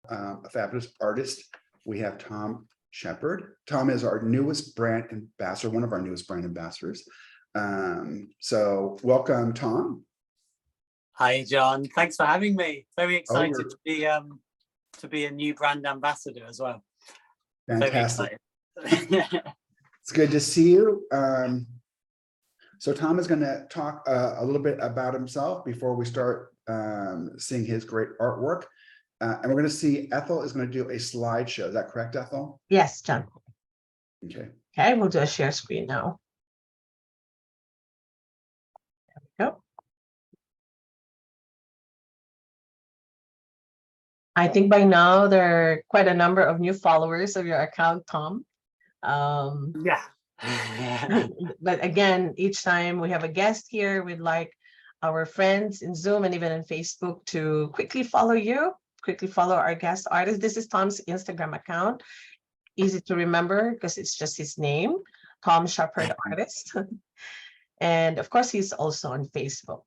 a fabulous artist. We have Tom Shepard. Tom is our newest brand ambassador, one of our newest brand ambassadors. So welcome, Tom. Hi, John. Thanks for having me. Very excited to be a new brand ambassador as well. Fantastic. It's good to see you. So Tom is going to talk a little bit about himself before we start seeing his great artwork. And we're going to see Ethel is going to do a slideshow. Is that correct, Ethel? Yes, John. Okay. Okay, we'll do a share screen now. There we go. I think by now there are quite a number of new followers of your account, Tom. Yeah. But again, each time we have a guest here, we'd like our friends in Zoom and even in Facebook to quickly follow you, quickly follow our guest artist. This is Tom's Instagram account. Easy to remember because it's just his name, Tom Shepard Artist. And of course, he's also on Facebook,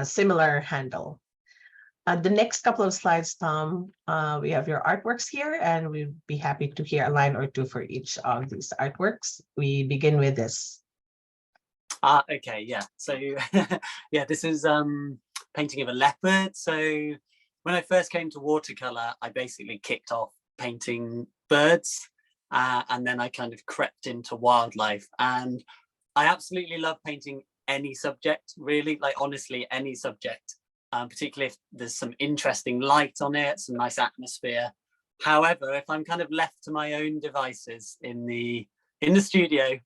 similar handle. The next couple of slides, Tom, we have your artworks here, and we'd be happy to hear a line or two for each of these artworks. We begin with this. Okay, yeah. So, yeah, this is painting of a leopard. So when I first came to watercolor, I basically kicked off painting birds, and then I kind of crept into wildlife. And I absolutely love painting any subject, really, like honestly, any subject. Particularly if there's some interesting light on it, some nice atmosphere. However, if I'm kind of left to my own devices in the studio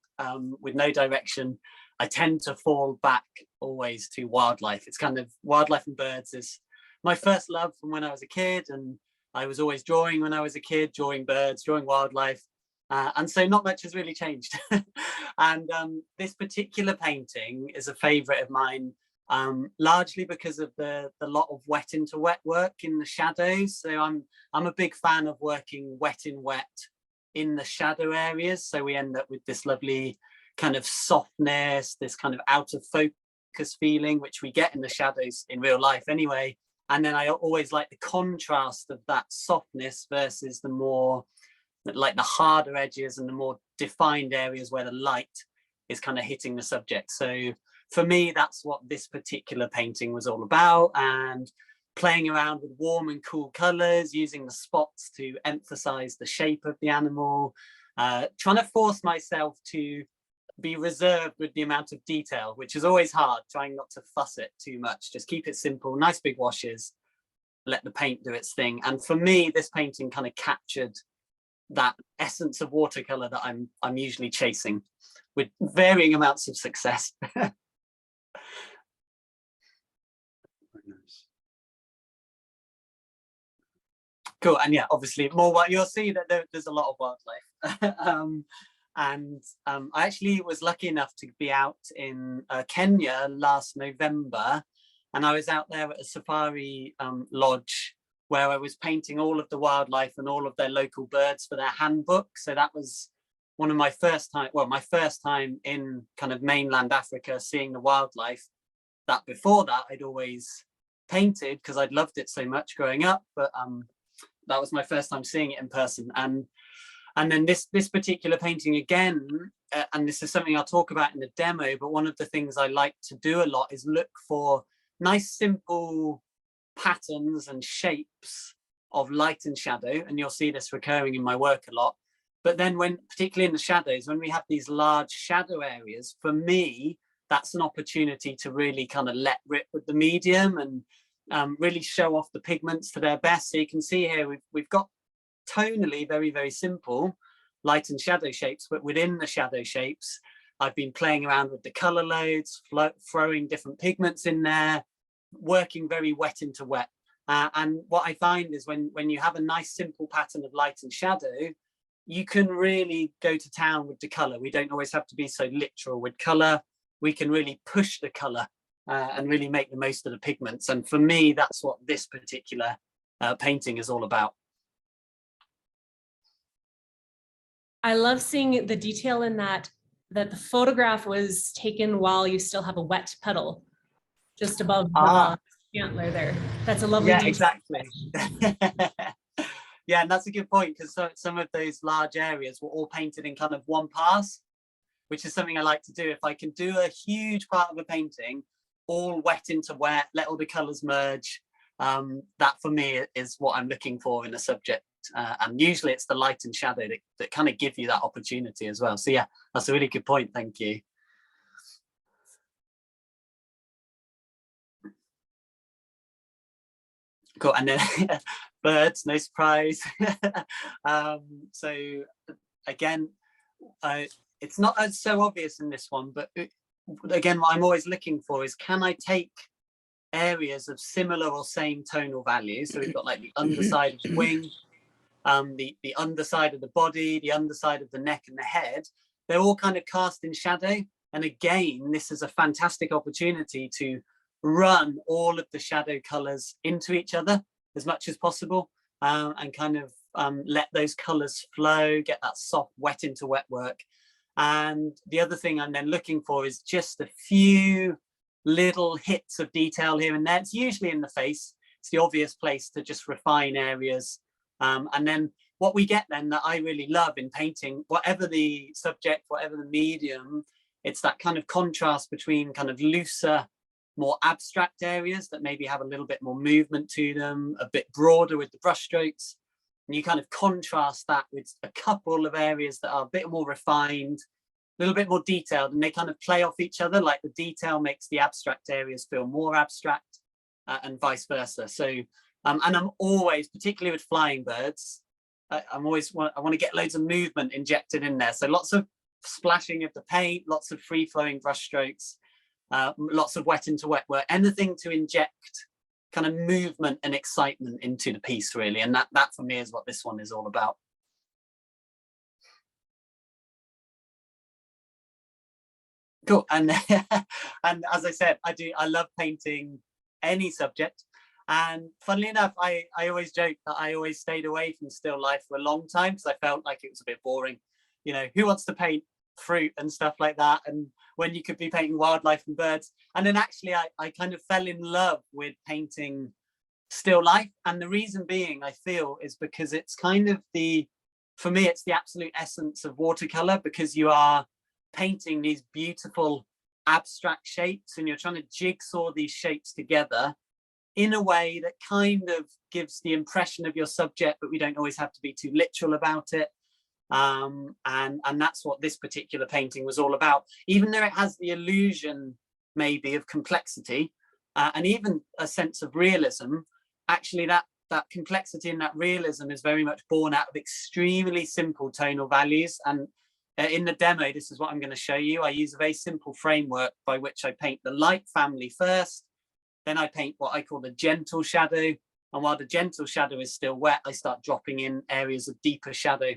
with no direction, I tend to fall back always to wildlife. It's kind of wildlife and birds is my first love from when I was a kid, and I was always drawing when I was a kid, drawing birds, drawing wildlife. And so not much has really changed. And this particular painting is a favorite of mine. Largely because of the lot of wet into wet work in the shadows. So I'm a big fan of working wet in wet in the shadow areas. So we end up with this lovely kind of softness, this kind of out of focus feeling, which we get in the shadows in real life anyway. And then I always like the contrast of that softness versus the more like the harder edges and the more defined areas where the light is kind of hitting the subject. So for me, that's what this particular painting was all about, and playing around with warm and cool colors, using the spots to emphasize the shape of the animal, trying to force myself to be reserved with the amount of detail, which is always hard, trying not to fuss it too much, just keep it simple, nice big washes, let the paint do its thing. And for me, this painting kind of captured that essence of watercolor that I'm usually chasing with varying amounts of success. Cool. And yeah, obviously more what you'll see that there's a lot of wildlife. I actually was lucky enough to be out in Kenya last November, and I was out there at a safari lodge where I was painting all of the wildlife and all of their local birds for their handbook. So that was one of my first time in kind of mainland Africa seeing the wildlife. That before that I'd always painted because I'd loved it so much growing up, but that was my first time seeing it in person. And then this particular painting again, and this is something I'll talk about in the demo, but one of the things I like to do a lot is look for nice simple patterns and shapes of light and shadow, and you'll see this recurring in my work a lot. But then when, particularly in the shadows, when we have these large shadow areas, for me, that's an opportunity to really kind of let rip with the medium and really show off the pigments to their best. So you can see here, we've got tonally very, very simple light and shadow shapes, but within the shadow shapes, I've been playing around with the color loads, throwing different pigments in there, working very wet into wet. And what I find is when you have a nice simple pattern of light and shadow, you can really go to town with the color. We don't always have to be so literal with color. We can really push the color and really make the most of the pigments. And for me, that's what this particular painting is all about. I love seeing the detail in that the photograph was taken while you still have a wet petal just above the antler there. That's a lovely detail. Exactly. Yeah, and that's a good point, because some of those large areas were all painted in kind of one pass, which is something I like to do. If I can do a huge part of a painting, all wet into wet, let all the colours merge, that for me is what I'm looking for in a subject. And usually it's the light and shadow that kind of give you that opportunity as well. So yeah, that's a really good point. Thank you. Cool. And then birds, no surprise. So again, it's not as so obvious in this one, but again, what I'm always looking for is, can I take areas of similar or same tonal values? So we've got like the underside of the wing, the underside of the body, the underside of the neck and the head. They're all kind of cast in shadow. And again, this is a fantastic opportunity to run all of the shadow colors into each other as much as possible, and kind of let those colors flow, get that soft wet into wet work. And the other thing I'm then looking for is just a few little hits of detail here and there. It's usually in the face. It's the obvious place to just refine areas. And then what we get then that I really love in painting, whatever the subject, whatever the medium, it's that kind of contrast between kind of looser, more abstract areas that maybe have a little bit more movement to them, a bit broader with the brush strokes. And you kind of contrast that with a couple of areas that are a bit more refined, a little bit more detailed, and they kind of play off each other. Like the detail makes the abstract areas feel more abstract, and vice versa. So, and I'm always, particularly with flying birds, I want to get loads of movement injected in there. So lots of splashing of the paint, lots of free flowing brush strokes, lots of wet into wet work, anything to inject kind of movement and excitement into the piece, really. And that for me is what this one is all about. Cool. And and as I said, I love painting any subject. And funnily enough, I always joke that I always stayed away from still life for a long time because I felt like it was a bit boring. You know, who wants to paint fruit and stuff like that, and when you could be painting wildlife and birds? And then actually I kind of fell in love with painting still life. And the reason being, I feel, is because it's kind of for me, it's the absolute essence of watercolor, because you are painting these beautiful abstract shapes and you're trying to jigsaw these shapes together in a way that kind of gives the impression of your subject, but we don't always have to be too literal about it. And that's what this particular painting was all about. Even though it has the illusion maybe of complexity, and even a sense of realism, actually that complexity and that realism is very much born out of extremely simple tonal values. And in the demo, this is what I'm going to show you. I use a very simple framework by which I paint the light family first, then I paint what I call the gentle shadow. And while the gentle shadow is still wet, I start dropping in areas of deeper shadow.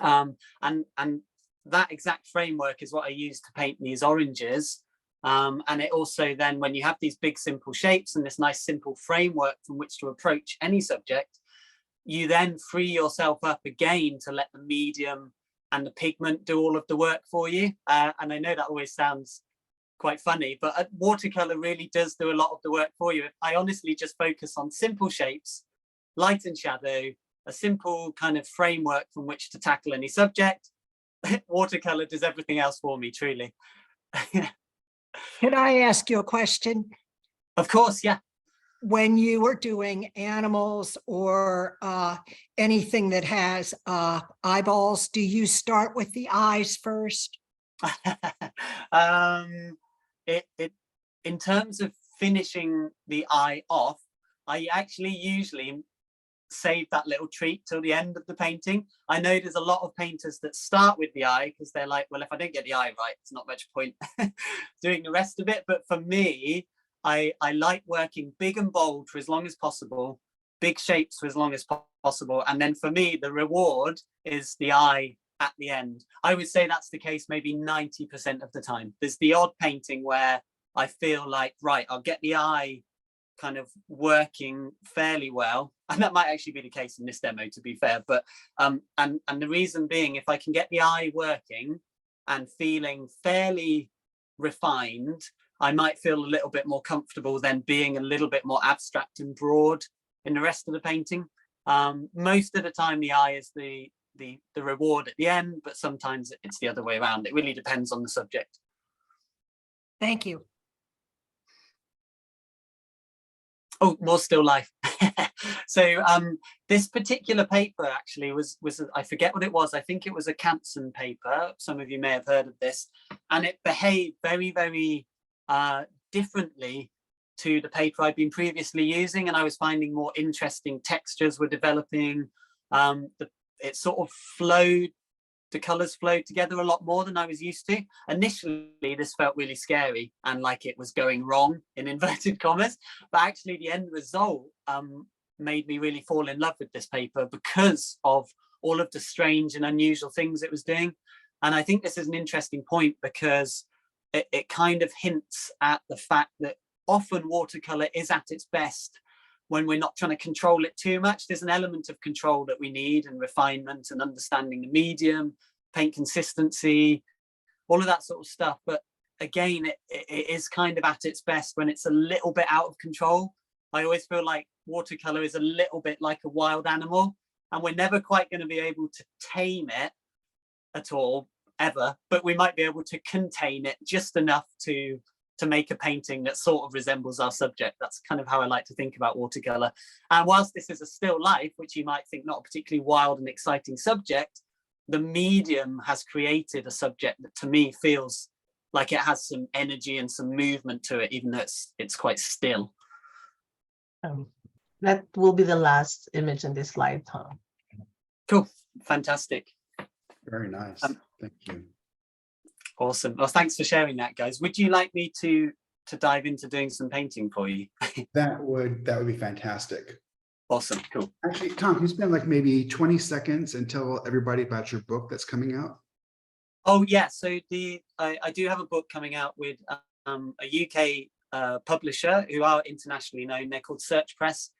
And that exact framework is what I use to paint these oranges. And it also then, when you have these big simple shapes and this nice simple framework from which to approach any subject, you then free yourself up again to let the medium and the pigment do all of the work for you. And I know that always sounds quite funny, but watercolor really does do a lot of the work for you. I honestly just focus on simple shapes, light and shadow, a simple kind of framework from which to tackle any subject. Watercolor does everything else for me, truly. Can I ask you a question? Of course, yeah. When you were doing animals or anything that has eyeballs, do you start with the eyes first? In terms of finishing the eye off, I actually usually save that little treat till the end of the painting. I know there's a lot of painters that start with the eye because they're like, well, if I don't get the eye right, it's not much point doing the rest of it. But for me, I like working big and bold for as long as possible, big shapes for as long as possible. And then for me, the reward is the eye at the end. I would say that's the case maybe 90% of the time. There's the odd painting where I feel like, right, I'll get the eye kind of working fairly well. And that might actually be the case in this demo, to be fair. But and the reason being, if I can get the eye working and feeling fairly refined, I might feel a little bit more comfortable than being a little bit more abstract and broad in the rest of the painting. Most of the time the eye is the reward at the end, but sometimes it's the other way around. It really depends on the subject. Thank you. Oh, more still life. So this particular paper actually was I forget what it was. I think it was a Canson paper. Some of you may have heard of this, and it behaved very, very differently to the paper I'd been previously using, and I was finding more interesting textures were developing. It sort of flowed, the colors flowed together a lot more than I was used to. Initially, this felt really scary and like it was going wrong in inverted commas, but actually the end result made me really fall in love with this paper because of all of the strange and unusual things it was doing. And I think this is an interesting point because it kind of hints at the fact that often watercolor is at its best when we're not trying to control it too much. There's an element of control that we need, and refinement and understanding the medium, paint consistency, all of that sort of stuff. But again, it is kind of at its best when it's a little bit out of control. I always feel like watercolor is a little bit like a wild animal, and we're never quite going to be able to tame it at all, ever, but we might be able to contain it just enough to make a painting that sort of resembles our subject. That's kind of how I like to think about watercolor. And whilst this is a still life, which you might think not a particularly wild and exciting subject, the medium has created a subject that to me feels like it has some energy and some movement to it, even though it's quite still. That will be the last image in this slide, Tom. Cool, fantastic. Very nice. Thank you. Awesome. Well, thanks for sharing that, guys. Would you like me to dive into doing some painting for you? That would be fantastic. Awesome. Cool. Actually, Tom, can you spend like maybe 20 seconds and tell everybody about your book that's coming out? Oh yeah. So I do have a book coming out with a UK publisher who are internationally known. They're called Search Press.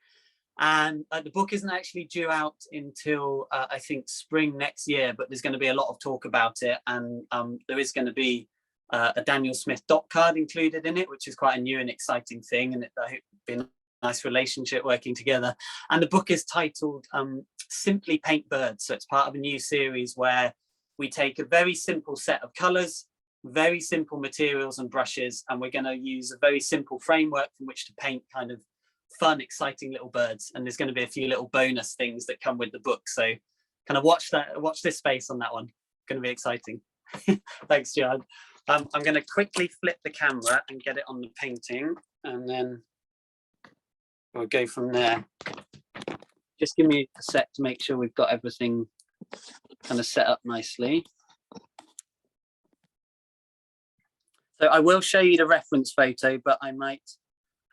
And the book isn't actually due out until I think spring next year, but there's going to be a lot of talk about it, and there is going to be a Daniel Smith dot card included in it, which is quite a new and exciting thing, and I hope it'll be a nice relationship working together. And the book is titled Simply Paint Birds, so it's part of a new series where we take a very simple set of colours, very simple materials and brushes, and we're going to use a very simple framework from which to paint kind of fun, exciting little birds. And there's going to be a few little bonus things that come with the book, so kind of watch this space on that one. Going to be exciting. Thanks, John. I'm going to quickly flip the camera and get it on the painting, and then we'll go from there. Just give me a sec to make sure we've got everything kind of set up nicely. So I will show you the reference photo, but I might,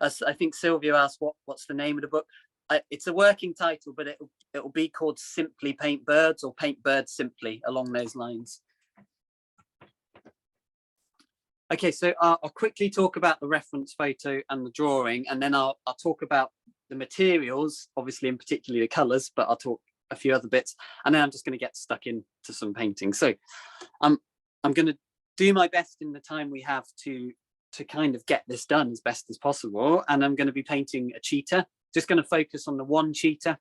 as I think Sylvia asked, what's the name of the book? It's a working title, but it'll be called Simply Paint Birds, or Paint Birds Simply, along those lines. Okay, so I'll quickly talk about the reference photo and the drawing, and then I'll talk about the materials, obviously, in particularly the colours, but I'll talk a few other bits, and then I'm just going to get stuck into some painting. So I'm going to do my best in the time we have to kind of get this done as best as possible. And I'm going to be painting a cheetah, just going to focus on the one cheetah.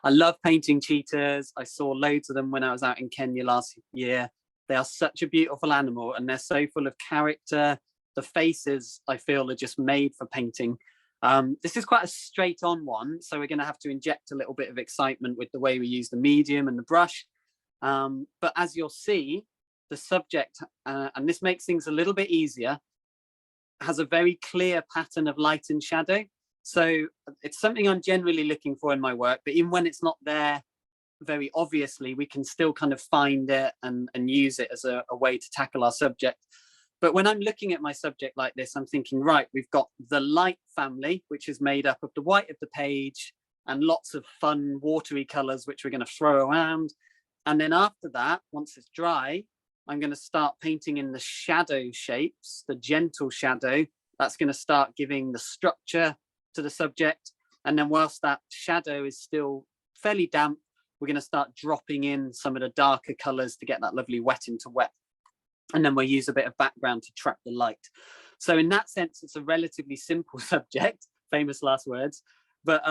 I love painting cheetahs. I saw loads of them when I was out in Kenya last year. They are such a beautiful animal, and they're so full of character. The faces, I feel, are just made for painting. This is quite a straight on one, so we're going to have to inject a little bit of excitement with the way we use the medium and the brush. But as you'll see, the subject, and this makes things a little bit easier, has a very clear pattern of light and shadow. So it's something I'm generally looking for in my work, but even when it's not there very obviously, we can still kind of find it and use it as a way to tackle our subject. But when I'm looking at my subject like this, I'm thinking, right, we've got the light family, which is made up of the white of the page and lots of fun watery colors, which we're going to throw around. And then after that, once it's dry, I'm going to start painting in the shadow shapes, the gentle shadow. That's going to start giving the structure to the subject. And then whilst that shadow is still fairly damp, we're going to start dropping in some of the darker colors to get that lovely wet into wet. And then we'll use a bit of background to trap the light. So in that sense, it's a relatively simple subject, famous last words. But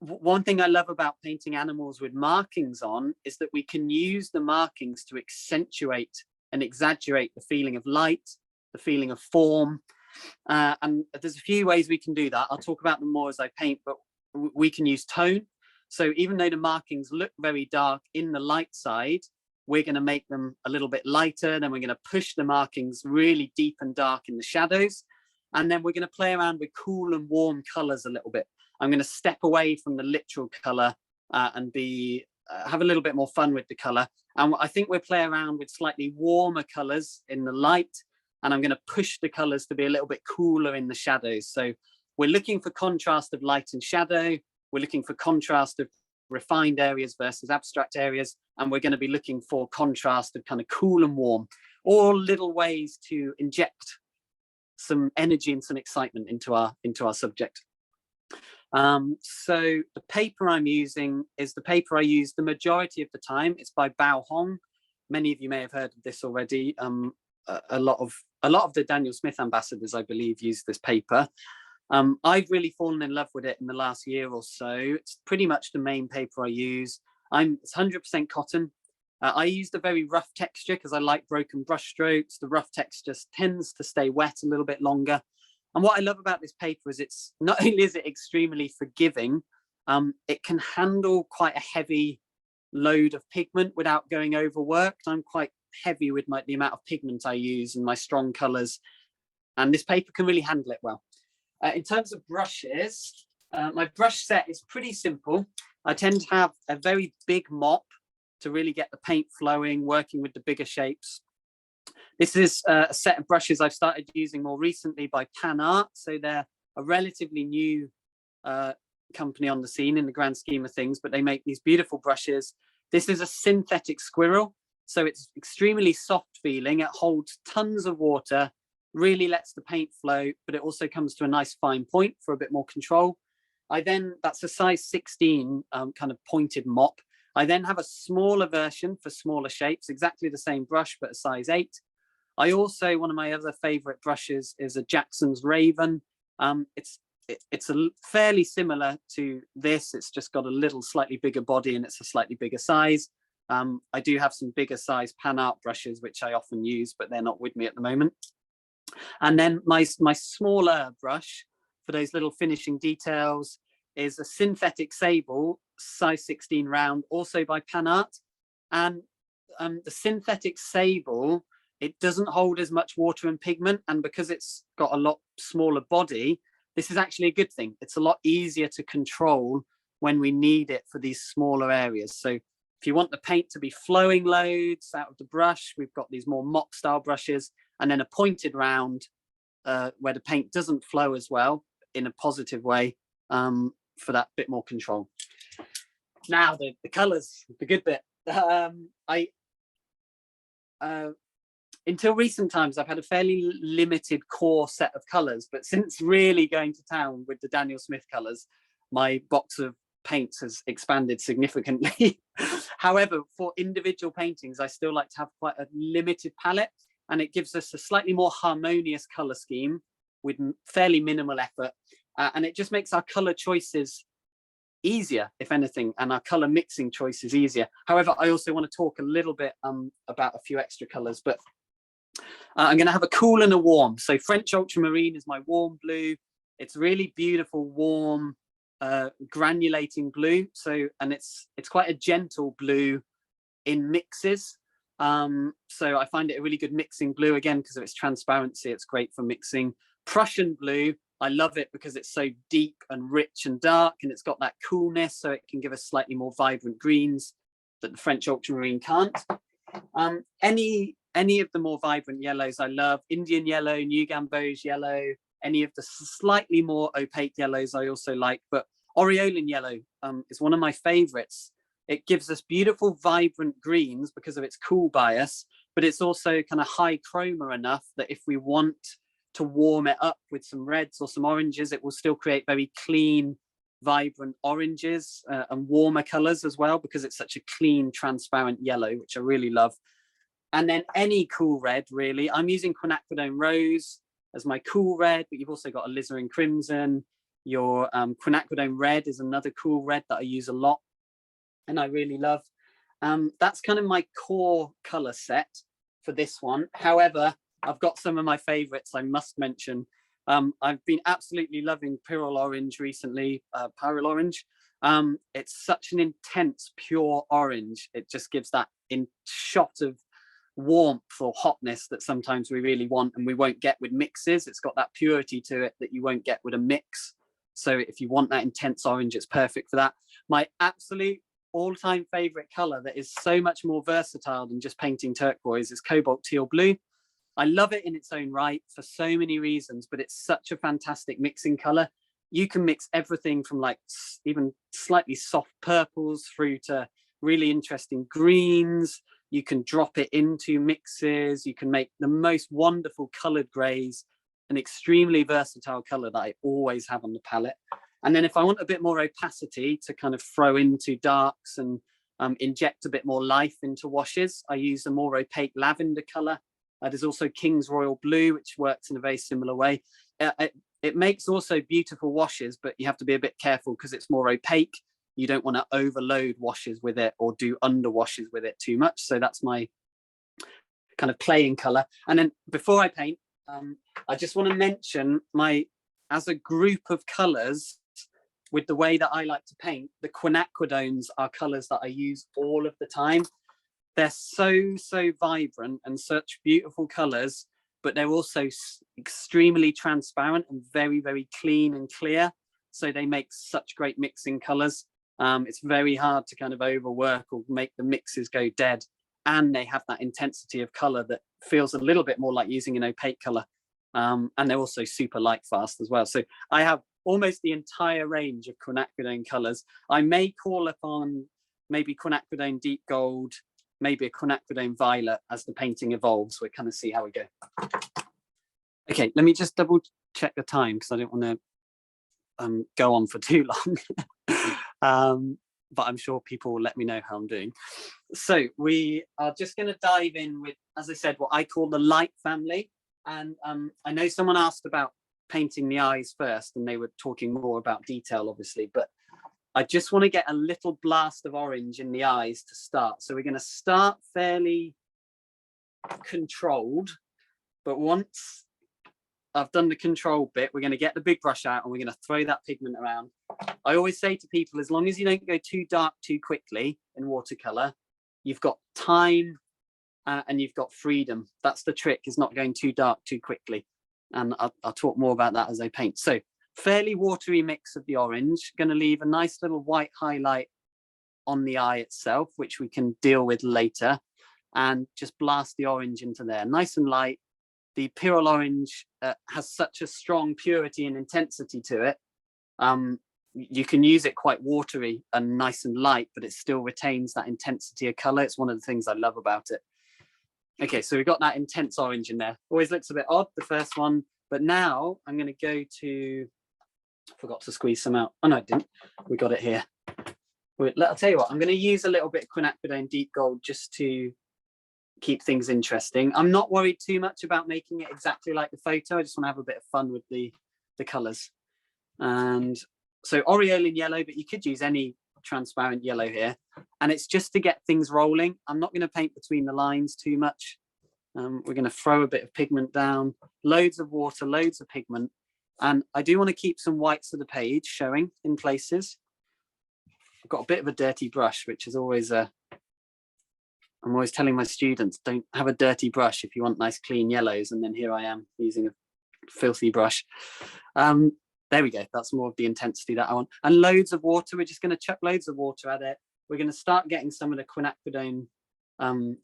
one thing I love about painting animals with markings on is that we can use the markings to accentuate and exaggerate the feeling of light, the feeling of form. And there's a few ways we can do that. I'll talk about them more as I paint, but we can use tone. So even though the markings look very dark in the light side, we're going to make them a little bit lighter. Then we're going to push the markings really deep and dark in the shadows. And then we're going to play around with cool and warm colors a little bit. I'm going to step away from the literal color and have a little bit more fun with the color. And I think we'll play around with slightly warmer colors in the light. And I'm going to push the colors to be a little bit cooler in the shadows. So we're looking for contrast of light and shadow. We're looking for contrast of refined areas versus abstract areas. And we're going to be looking for contrast of kind of cool and warm, all little ways to inject some energy and some excitement into our subject. So the paper I'm using is the paper I use the majority of the time. It's by Bao Hong. Many of you may have heard of this already. A lot of the Daniel Smith ambassadors, I believe, use this paper. I've really fallen in love with it in the last year or so. It's pretty much the main paper I use. It's 100% cotton. I used a very rough texture because I like broken brush strokes. The rough texture tends to stay wet a little bit longer. And what I love about this paper is it's not only is it extremely forgiving, it can handle quite a heavy load of pigment without going overworked. I'm quite heavy with the amount of pigment I use and my strong colors, and this paper can really handle it well. In terms of brushes, my brush set is pretty simple. I tend to have a very big mop to really get the paint flowing, working with the bigger shapes. This is a set of brushes I've started using more recently by Pan Art. So they're a relatively new company on the scene in the grand scheme of things, but they make these beautiful brushes. This is a synthetic squirrel. So it's extremely soft feeling. It holds tons of water, really lets the paint flow, but it also comes to a nice fine point for a bit more control. That's a size 16 kind of pointed mop. I then have a smaller version for smaller shapes, exactly the same brush, but a size 8. I also, one of my other favorite brushes is a Jackson's Raven. It's fairly similar to this. It's just got a little slightly bigger body and it's a slightly bigger size. I do have some bigger size Pan Art brushes, which I often use, but they're not with me at the moment. And then my smaller brush for those little finishing details is a synthetic sable, size 16 round, also by Pan Art. And the synthetic sable, it doesn't hold as much water and pigment. And because it's got a lot smaller body, this is actually a good thing. It's a lot easier to control when we need it for these smaller areas. So if you want the paint to be flowing loads out of the brush, we've got these more mop style brushes, and then a pointed round where the paint doesn't flow as well in a positive way for that bit more control. Now the colors, the good bit. Until recent times, I've had a fairly limited core set of colors, but since really going to town with the Daniel Smith colors, my box of paints has expanded significantly. However, for individual paintings, I still like to have quite a limited palette, and it gives us a slightly more harmonious color scheme with fairly minimal effort. And it just makes our color choices easier, if anything, and our color mixing choices easier. However, I also want to talk a little bit about a few extra colors, but I'm going to have a cool and a warm. So French ultramarine is my warm blue. It's really beautiful, warm, granulating blue. So, and it's quite a gentle blue in mixes. So I find it a really good mixing blue, again, because of its transparency. It's great for mixing. Prussian blue, I love it because it's so deep and rich and dark, and it's got that coolness, so it can give us slightly more vibrant greens that the French ultramarine can't. Any of the more vibrant yellows I love. Indian yellow, New Gamboge yellow, any of the slightly more opaque yellows I also like, but Aureolin yellow is one of my favorites. It gives us beautiful, vibrant greens because of its cool bias, but it's also kind of high chroma enough that if we want to warm it up with some reds or some oranges, it will still create very clean, vibrant oranges and warmer colors as well, because it's such a clean, transparent yellow, which I really love. And then any cool red, really. I'm using quinacridone rose as my cool red, but you've also got alizarin crimson. Your quinacridone red is another cool red that I use a lot and I really love. That's kind of my core color set for this one. However, I've got some of my favorites I must mention. I've been absolutely loving Pyrrol Orange recently, Pyrrol Orange. It's such an intense, pure orange. It just gives that shot of warmth or hotness that sometimes we really want and we won't get with mixes. It's got that purity to it that you won't get with a mix. So if you want that intense orange, it's perfect for that. My absolute all-time favorite color that is so much more versatile than just painting turquoise is Cobalt Teal Blue. I love it in its own right for so many reasons, but it's such a fantastic mixing color. You can mix everything from like even slightly soft purples through to really interesting greens. You can drop it into mixes. You can make the most wonderful colored grays, an extremely versatile color that I always have on the palette. And then if I want a bit more opacity to kind of throw into darks and inject a bit more life into washes, I use a more opaque lavender color. There's also King's Royal Blue, which works in a very similar way. It makes also beautiful washes, but you have to be a bit careful because it's more opaque. You don't want to overload washes with it or do under washes with it too much. So that's my kind of playing color. And then before I paint, I just want to mention as a group of colors, with the way that I like to paint, the quinacridones are colors that I use all of the time. They're so vibrant and such beautiful colors, but they're also extremely transparent and very, very clean and clear. So they make such great mixing colors. It's very hard to kind of overwork or make the mixes go dead. And they have that intensity of color that feels a little bit more like using an opaque color. And they're also super light fast as well. So I have almost the entire range of quinacridone colors. I may call upon maybe quinacridone deep gold, maybe a quinacridone violet as the painting evolves. We'll kind of see how we go. Okay, let me just double check the time because I don't want to go on for too long. But I'm sure people will let me know how I'm doing. So we are just going to dive in with, as I said, what I call the light family. And I know someone asked about painting the eyes first, and they were talking more about detail, obviously, but I just want to get a little blast of orange in the eyes to start. So we're going to start fairly controlled, but once I've done the control bit, we're going to get the big brush out and we're going to throw that pigment around. I always say to people, as long as you don't go too dark too quickly in watercolor, you've got time and you've got freedom. That's the trick, is not going too dark too quickly. And I'll talk more about that as I paint. So fairly watery mix of the orange, going to leave a nice little white highlight on the eye itself, which we can deal with later, and just blast the orange into there, nice and light. The Pyrrol Orange has such a strong purity and intensity to it. You can use it quite watery and nice and light, but it still retains that intensity of color. It's one of the things I love about it. Okay, so we've got that intense orange in there. Always looks a bit odd, the first one, but now I'm going to go to, forgot to squeeze some out. Oh no, I didn't. We got it here. I'll tell you what, I'm going to use a little bit of quinacridone deep gold just to keep things interesting. I'm not worried too much about making it exactly like the photo. I just want to have a bit of fun with the colors. And so aureolin yellow, but you could use any transparent yellow here, and it's just to get things rolling. I'm not going to paint between the lines too much. We're going to throw a bit of pigment down, loads of water, loads of pigment, and I do want to keep some whites of the page showing in places. I've got a bit of a dirty brush, which is always I'm always telling my students, don't have a dirty brush if you want nice clean yellows, and then here I am using a filthy brush. There we go. That's more of the intensity that I want. And loads of water. We're just going to chuck loads of water at it. We're going to start getting some of the quinacridone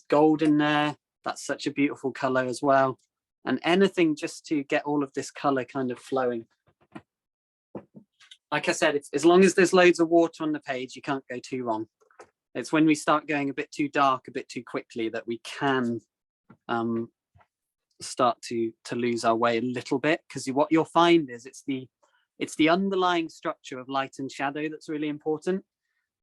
gold in there. That's such a beautiful color as well. And anything just to get all of this color kind of flowing. Like I said, as long as there's loads of water on the page, you can't go too wrong. It's when we start going a bit too dark, a bit too quickly, that we can start to lose our way a little bit, because what you'll find is it's the underlying structure of light and shadow that's really important.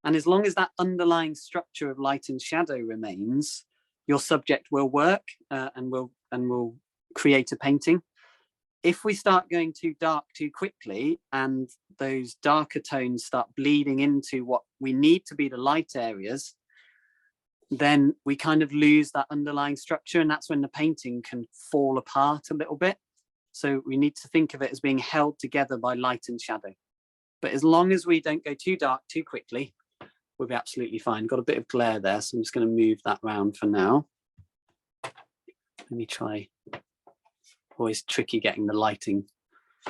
And as long as that underlying structure of light and shadow remains, your subject will work and will create a painting. if we start going too dark too quickly and those darker tones start bleeding into what we need to be the light areas, then we kind of lose that underlying structure, and that's when the painting can fall apart a little bit. So we need to think of it as being held together by light and shadow. But as long as we don't go too dark too quickly, we'll be absolutely fine. Got a bit of glare there, so I'm just going to move that round for now. Let me try. Always tricky getting the lighting.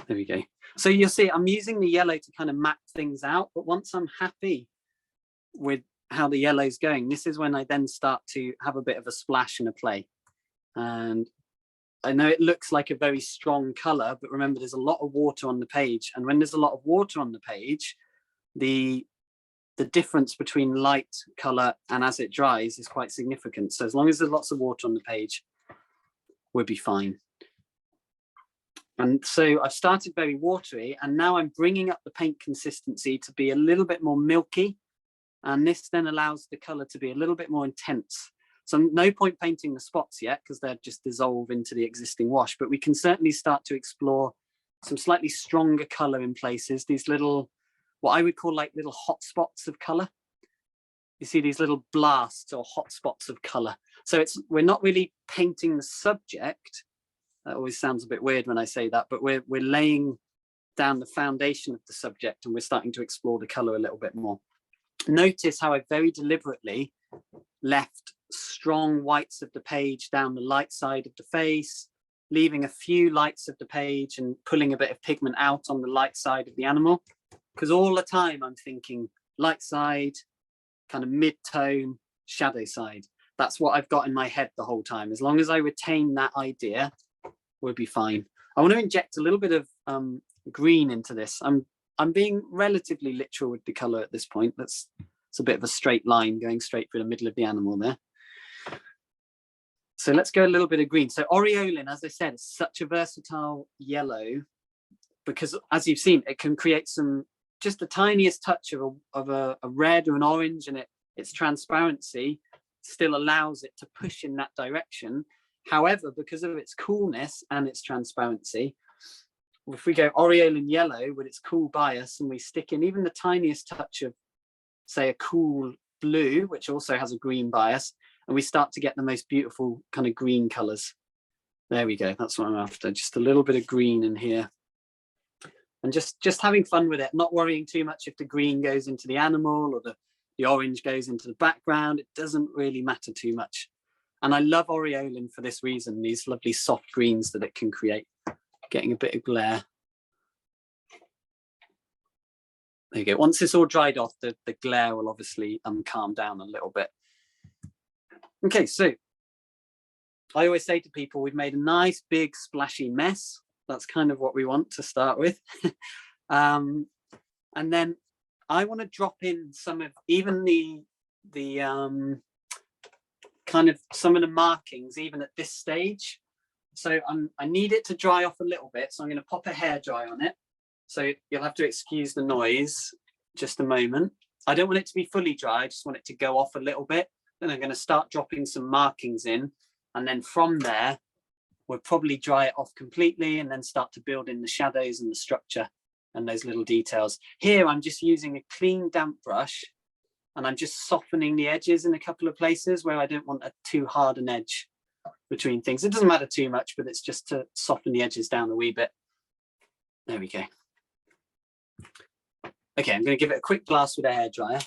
There we go. So you'll see I'm using the yellow to kind of map things out, but once I'm happy with how the yellow's going, this is when I then start to have a bit of a splash and a play. And I know it looks like a very strong color, but remember there's a lot of water on the page, and when there's a lot of water on the page, the difference between light color and as it dries is quite significant. So as long as there's lots of water on the page, we'll be fine. And so I've started very watery, and now I'm bringing up the paint consistency to be a little bit more milky, and this then allows the color to be a little bit more intense. So no point painting the spots yet because they're just dissolve into the existing wash, but we can certainly start to explore some slightly stronger color in places, these little, what I would call like little hot spots of color. You see these little blasts or hot spots of color. So we're not really painting the subject. That always sounds a bit weird when I say that, but we're laying down the foundation of the subject, and we're starting to explore the color a little bit more. Notice how I very deliberately left strong whites of the page down the light side of the face, leaving a few lights of the page and pulling a bit of pigment out on the light side of the animal. Because all the time I'm thinking light side, kind of mid-tone, shadow side. That's what I've got in my head the whole time. As long as I retain that idea, we'll be fine. I want to inject a little bit of green into this. I'm being relatively literal with the color at this point. It's a bit of a straight line going straight through the middle of the animal there. So let's go a little bit of green. So aureolin, as I said, is such a versatile yellow because, as you've seen, it can create just the tiniest touch of a red or an orange, and its transparency still allows it to push in that direction. However, because of its coolness and its transparency, if we go aureolin yellow with its cool bias and we stick in even the tiniest touch of, say, a cool blue, which also has a green bias, and we start to get the most beautiful kind of green colors. There we go. That's what I'm after. Just a little bit of green in here. And just having fun with it, not worrying too much if the green goes into the animal or the orange goes into the background. It doesn't really matter too much. And I love aureolin for this reason, these lovely soft greens that it can create, getting a bit of glare. There you go. Once it's all dried off, the glare will obviously calm down a little bit. Okay, so I always say to people, we've made a nice big splashy mess. That's kind of what we want to start with. And then I want to drop in some of even the kind of some of the markings even at this stage. So I need it to dry off a little bit. So I'm going to pop a hairdryer on it. So you'll have to excuse the noise just a moment. I don't want it to be fully dry. I just want it to go off a little bit. Then I'm going to start dropping some markings in. And then from there, we'll probably dry it off completely and then start to build in the shadows and the structure and those little details. Here, I'm just using a clean damp brush and I'm just softening the edges in a couple of places where I don't want too hard an edge between things. It doesn't matter too much, but it's just to soften the edges down a wee bit. There we go. Okay, I'm going to give it a quick blast with a hairdryer.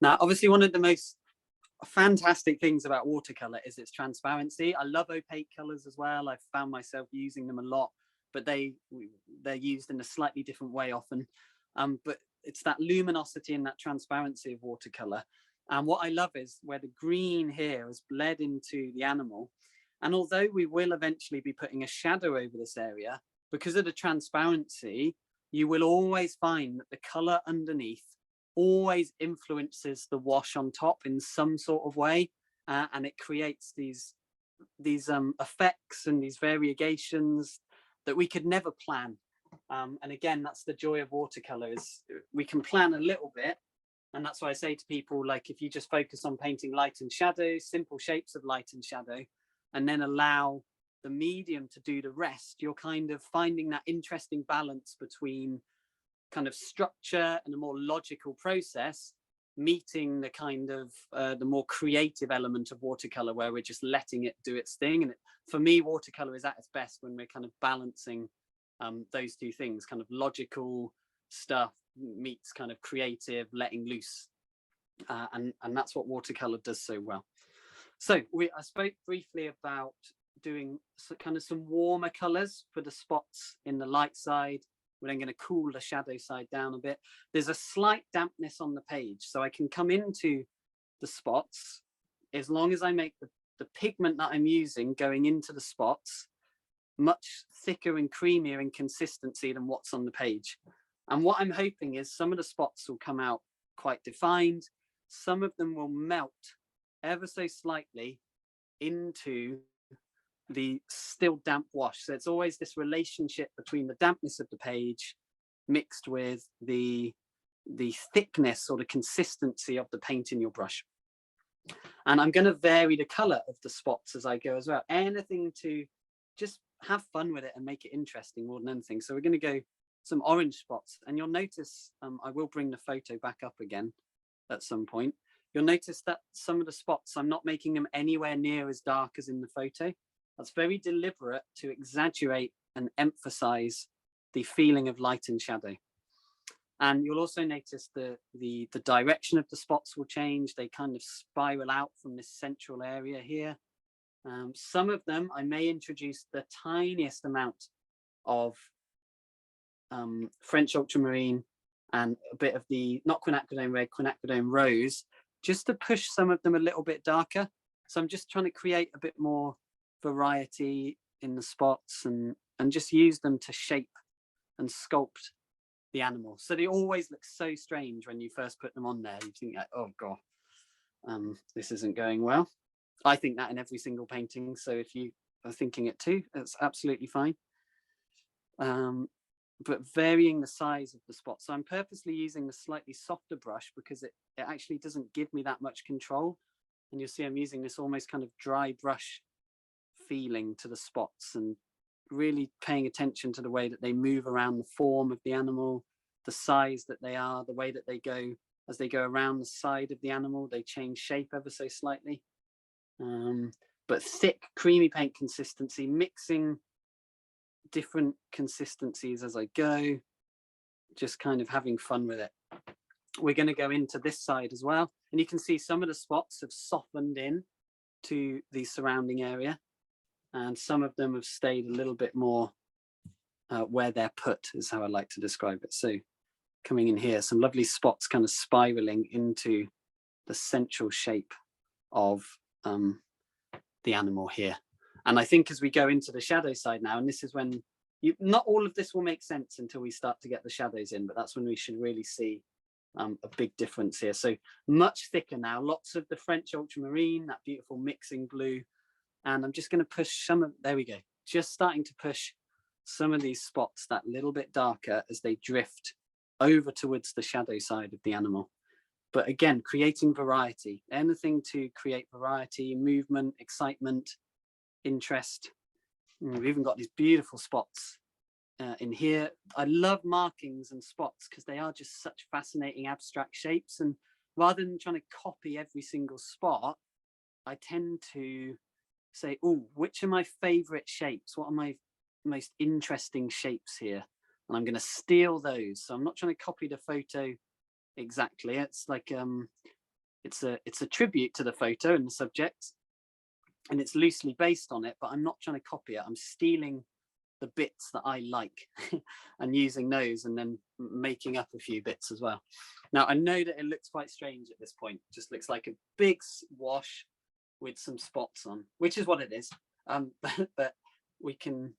Now, obviously, one of the most fantastic things about watercolor is its transparency. I love opaque colors as well. I've found myself using them a lot, but they're used in a slightly different way often. But it's that luminosity and that transparency of watercolor. And what I love is where the green here has bled into the animal. And although we will eventually be putting a shadow over this area, because of the transparency, you will always find that the color underneath always influences the wash on top in some sort of way, and it creates these effects and these variegations that we could never plan. And again, that's the joy of watercolor, is we can plan a little bit. And that's why I say to people, like, if you just focus on painting light and shadow, simple shapes of light and shadow, and then allow the medium to do the rest, you're kind of finding that interesting balance between kind of structure and a more logical process, meeting the kind of the more creative element of watercolor, where we're just letting it do its thing. And for me, watercolor is at its best when we're kind of balancing those two things, kind of logical stuff meets kind of creative, letting loose, and that's what watercolor does so well. So I spoke briefly about doing kind of some warmer colors for the spots in the light side. We're then going to cool the shadow side down a bit. There's a slight dampness on the page, so I can come into the spots as long as I make the pigment that I'm using going into the spots much thicker and creamier in consistency than what's on the page. And what I'm hoping is some of the spots will come out quite defined. Some of them will melt ever so slightly into the still damp wash. So it's always this relationship between the dampness of the page mixed with the thickness or the consistency of the paint in your brush. And I'm going to vary the color of the spots as I go as well. Anything to just have fun with it and make it interesting more than anything. So we're going to go some orange spots, and you'll notice, I will bring the photo back up again at some point. You'll notice that some of the spots, I'm not making them anywhere near as dark as in the photo. That's very deliberate to exaggerate and emphasize the feeling of light and shadow. And you'll also notice the direction of the spots will change. They kind of spiral out from this central area here. Some of them, I may introduce the tiniest amount of French ultramarine and a bit of the, not quinacridone red, quinacridone rose, just to push some of them a little bit darker. So I'm just trying to create a bit more variety in the spots and just use them to shape and sculpt the animal. So they always look so strange when you first put them on there. You think, oh God, this isn't going well. I think that in every single painting. So if you are thinking it too, that's absolutely fine. But varying the size of the spot. So I'm purposely using a slightly softer brush because it actually doesn't give me that much control. And you'll see I'm using this almost kind of dry brush feeling to the spots and really paying attention to the way that they move around the form of the animal, the size that they are, the way that they go, as they go around the side of the animal, they change shape ever so slightly. But thick, creamy paint consistency, mixing different consistencies as I go, just kind of having fun with it. We're going to go into this side as well, and you can see some of the spots have softened in to the surrounding area, and some of them have stayed a little bit more where they're put, is how I like to describe it. So coming in here, some lovely spots kind of spiraling into the central shape of the animal here. And I think as we go into the shadow side now, and this is when not all of this will make sense until we start to get the shadows in, but that's when we should really see a big difference here. So much thicker now, lots of the French ultramarine, that beautiful mixing blue. And I'm just going to push some of, there we go, just starting to push some of these spots that little bit darker as they drift over towards the shadow side of the animal. But again, creating variety, anything to create variety, movement, excitement, interest. We've even got these beautiful spots in here. I love markings and spots because they are just such fascinating abstract shapes. And rather than trying to copy every single spot, I tend to say, oh, which are my favorite shapes? What are my most interesting shapes here? And I'm going to steal those. So I'm not trying to copy the photo exactly. It's like it's a tribute to the photo and the subject, and it's loosely based on it, but I'm not trying to copy it. I'm stealing the bits that I like and using those and then making up a few bits as well. Now I know that it looks quite strange at this point. It just looks like a big wash with some spots on, which is what it is. But we can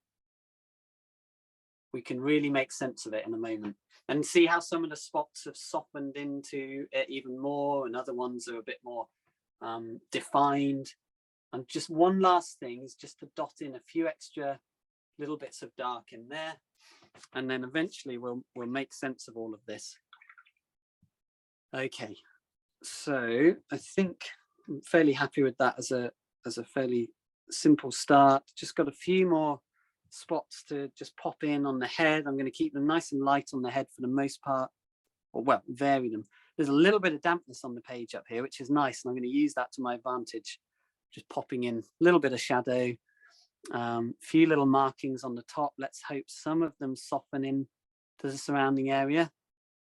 really make sense of it in a moment and see how some of the spots have softened into it even more, and other ones are a bit more defined. And just one last thing is just to dot in a few extra little bits of dark in there, and then eventually we'll make sense of all of this. Okay, so I think I'm fairly happy with that as a fairly simple start. Just got a few more spots to just pop in on the head. I'm going to keep them nice and light on the head for the most part, or well, vary them. There's a little bit of dampness on the page up here, which is nice, and I'm going to use that to my advantage. Just popping in a little bit of shadow, few little markings on the top. Let's hope some of them soften in to the surrounding area.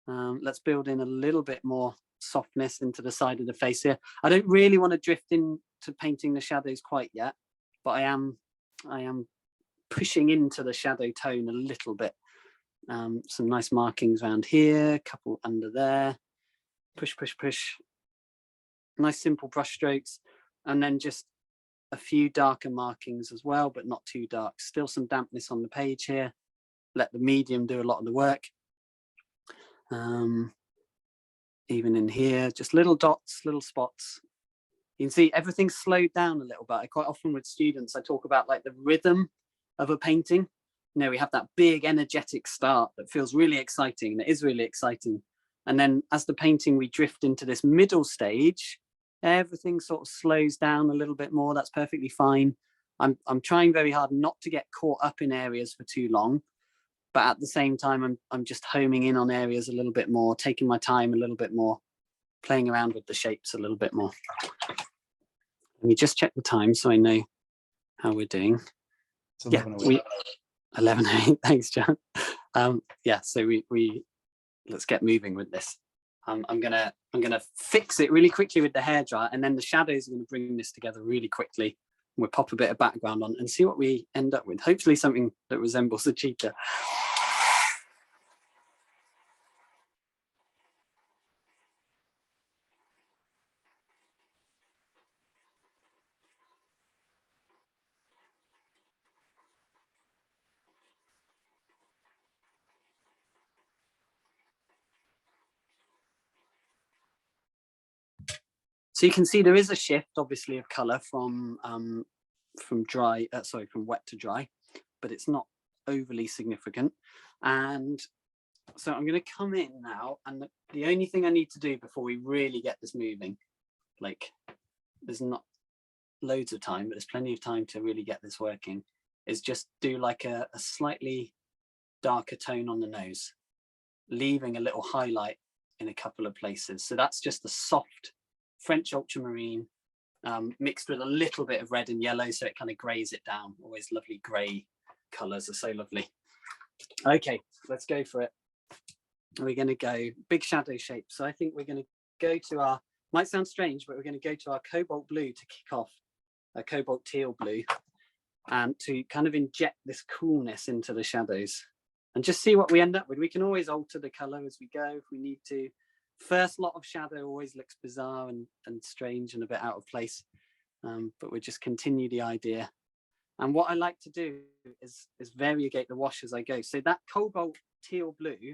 Let's build in a little bit more softness into the side of the face here. I don't really want to drift into painting the shadows quite yet, but I am pushing into the shadow tone a little bit. Some nice markings around here, a couple under there. Push, push, push. Nice simple brush strokes, and then just a few darker markings as well, but not too dark. Still some dampness on the page here. Let the medium do a lot of the work. Even in here, just little dots, little spots. You can see everything's slowed down a little bit. Quite often with students, I talk about like the rhythm of a painting. You know, we have that big energetic start that feels really exciting, and it is really exciting. And then as the painting, we drift into this middle stage, everything sort of slows down a little bit more. That's perfectly fine. I'm trying very hard not to get caught up in areas for too long, but at the same time, I'm just homing in on areas a little bit more, taking my time a little bit more, playing around with the shapes a little bit more. Let me just check the time so I know how we're doing. It's 11:08. 11:08. Thanks, John. Yeah, so we let's get moving with this. I'm gonna fix it really quickly with the hairdryer, and then the shadows are going to bring this together really quickly. We'll pop a bit of background on and see what we end up with. Hopefully something that resembles a cheetah. So you can see there is a shift, obviously, of colour from wet to dry, but it's not overly significant. And so I'm going to come in now, and the only thing I need to do before we really get this moving, like there's not loads of time, but there's plenty of time to really get this working, is just do like a slightly darker tone on the nose, leaving a little highlight in a couple of places. So that's just a soft French ultramarine mixed with a little bit of red and yellow, so it kind of grays it down. Always lovely grey colours are so lovely. Okay, let's go for it. We're going to go big shadow shape. So I think we're going to go to our, might sound strange, but we're going to go to our cobalt blue to kick off, a cobalt teal blue, and to kind of inject this coolness into the shadows and just see what we end up with. We can always alter the colour as we go if we need to. First lot of shadow always looks bizarre and strange and a bit out of place, but we'll just continue the idea. And what I like to do is variegate the wash as I go. So that cobalt teal blue,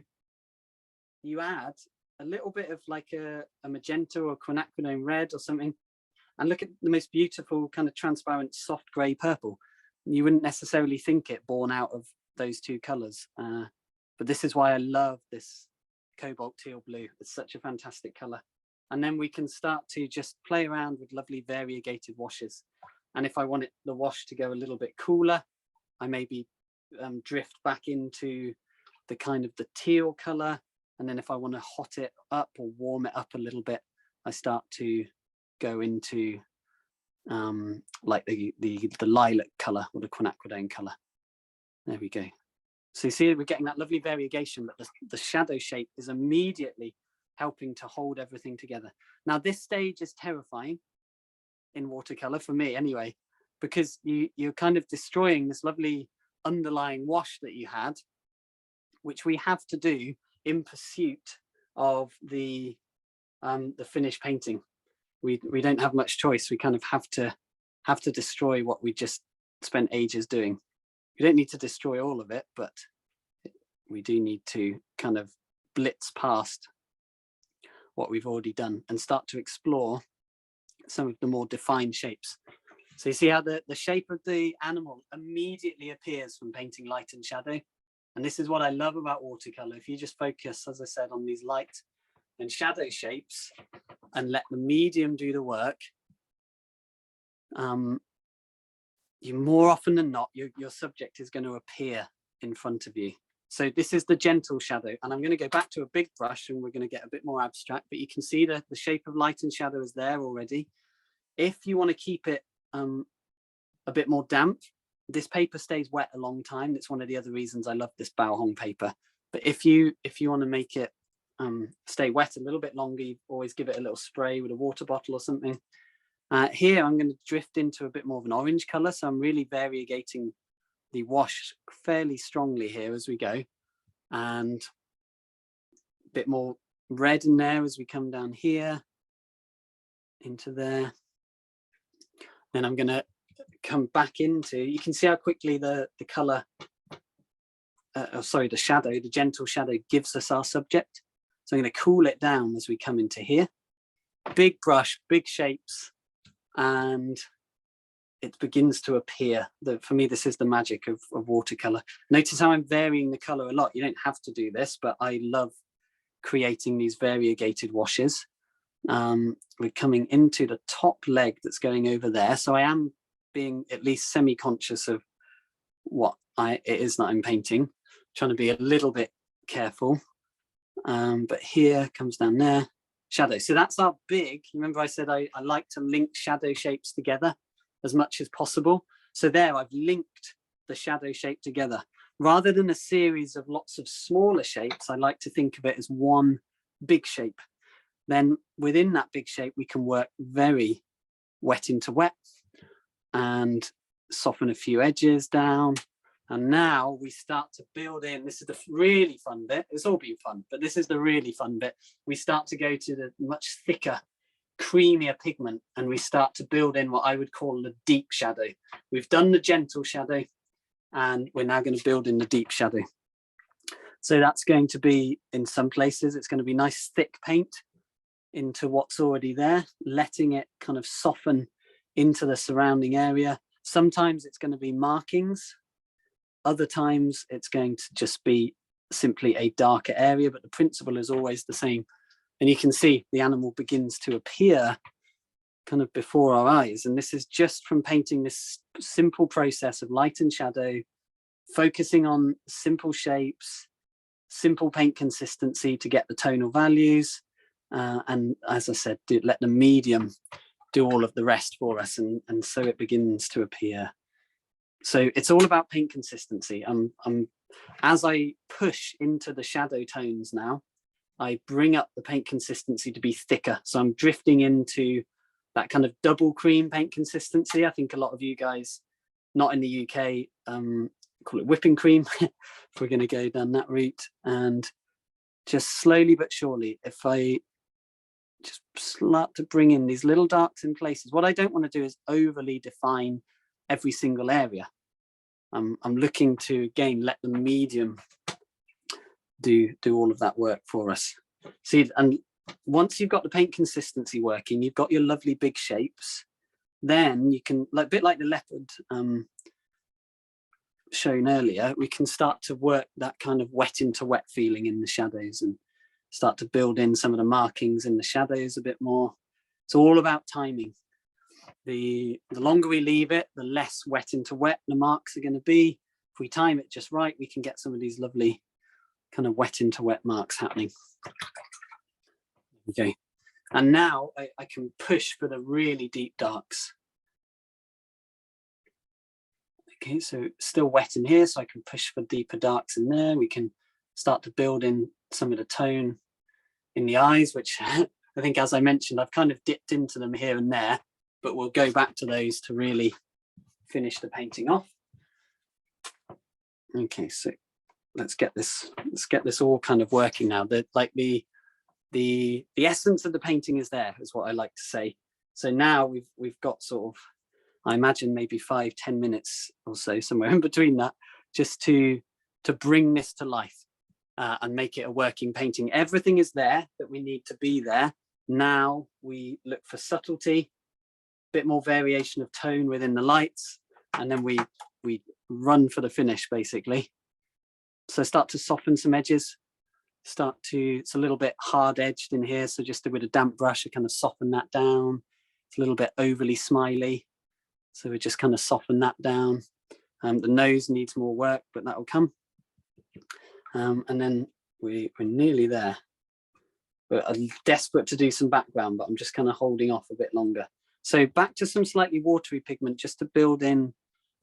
you add a little bit of like a magenta or quinacridone red or something, and look at the most beautiful kind of transparent soft grey purple. You wouldn't necessarily think it born out of those two colours, but this is why I love this cobalt teal blue. It's such a fantastic color. And then we can start to just play around with lovely variegated washes. And if I want the wash to go a little bit cooler, I maybe drift back into the kind of the teal color. And then if I want to hot it up or warm it up a little bit, I start to go into like the lilac color or the quinacridone color. There we go. So you see we're getting that lovely variegation, but the shadow shape is immediately helping to hold everything together. Now this stage is terrifying in watercolor, for me anyway, because you're kind of destroying this lovely underlying wash that you had, which we have to do in pursuit of the finished painting. We don't have much choice. We kind of have to destroy what we just spent ages doing. We don't need to destroy all of it, but we do need to kind of blitz past what we've already done and start to explore some of the more defined shapes. So you see how the shape of the animal immediately appears from painting light and shadow. And this is what I love about watercolor. If you just focus, as I said, on these light and shadow shapes and let the medium do the work, you more often than not, your subject is going to appear in front of you. So this is the gentle shadow, and I'm going to go back to a big brush and we're going to get a bit more abstract, but you can see the shape of light and shadow is there already. If you want to keep it a bit more damp, this paper stays wet a long time. It's one of the other reasons I love this Bao paper. But if you want to make it stay wet a little bit longer, you always give it a little spray with a water bottle or something. Here I'm going to drift into a bit more of an orange color, so I'm really variegating the wash fairly strongly here as we go, and a bit more red in there as we come down here into there. Then I'm going to come back into, you can see how quickly the color, the shadow, the gentle shadow gives us our subject. So I'm going to cool it down as we come into here. Big brush, big shapes, and it begins to appear. For me, this is the magic of watercolor. Notice how I'm varying the color a lot. You don't have to do this, but I love creating these variegated washes. We're coming into the top leg that's going over there. So I am being at least semi-conscious of what it is that I'm painting, trying to be a little bit careful. But here comes down there, shadow. So that's our big, remember I said I like to link shadow shapes together as much as possible. So there I've linked the shadow shape together. Rather than a series of lots of smaller shapes, I like to think of it as one big shape. Then within that big shape, we can work very wet into wet and soften a few edges down. And now we start to build in, this is the really fun bit. It's all been fun, but this is the really fun bit. We start to go to the much thicker, creamier pigment, and we start to build in what I would call the deep shadow. We've done the gentle shadow, and we're now going to build in the deep shadow. So that's going to be, in some places, it's going to be nice thick paint into what's already there, letting it kind of soften into the surrounding area. Sometimes it's going to be markings. Other times it's going to just be simply a darker area, but the principle is always the same. And you can see the animal begins to appear kind of before our eyes. And this is just from painting this simple process of light and shadow, focusing on simple shapes, simple paint consistency to get the tonal values. And as I said, let the medium do all of the rest for us. And so it begins to appear. So it's all about paint consistency. As I push into the shadow tones now, I bring up the paint consistency to be thicker. So I'm drifting into that kind of double cream paint consistency. I think a lot of you guys, not in the UK, call it whipping cream, if we're going to go down that route. And just slowly but surely, if I just start to bring in these little darks in places, what I don't want to do is overly define every single area. I'm looking to, again, let the medium do all of that work for us. See, and once you've got the paint consistency working, you've got your lovely big shapes, then you can, like a bit like the leopard shown earlier, we can start to work that kind of wet into wet feeling in the shadows and start to build in some of the markings in the shadows a bit more. It's all about timing. The longer we leave it, the less wet into wet the marks are going to be. If we time it just right, we can get some of these lovely kind of wet into wet marks happening. Okay, and now I can push for the really deep darks. Okay, so still wet in here, so I can push for deeper darks in there. We can start to build in some of the tone in the eyes, which I think, as I mentioned, I've kind of dipped into them here and there, but we'll go back to those to really finish the painting off. Okay, so let's get this all kind of working now. The essence of the painting is there, is what I like to say. So now we've got sort of, I imagine maybe 5-10 minutes or so, somewhere in between that, just to bring this to life and make it a working painting. Everything is there that we need to be there. Now we look for subtlety bit more variation of tone within the lights, and then we run for the finish basically. So start to soften some edges, it's a little bit hard edged in here, so just with a damp brush I kind of soften that down. It's a little bit overly smiley, so we just kind of soften that down. The nose needs more work, but that will come. And then we're nearly there. I'm desperate to do some background, but I'm just kind of holding off a bit longer. So back to some slightly watery pigment just to build in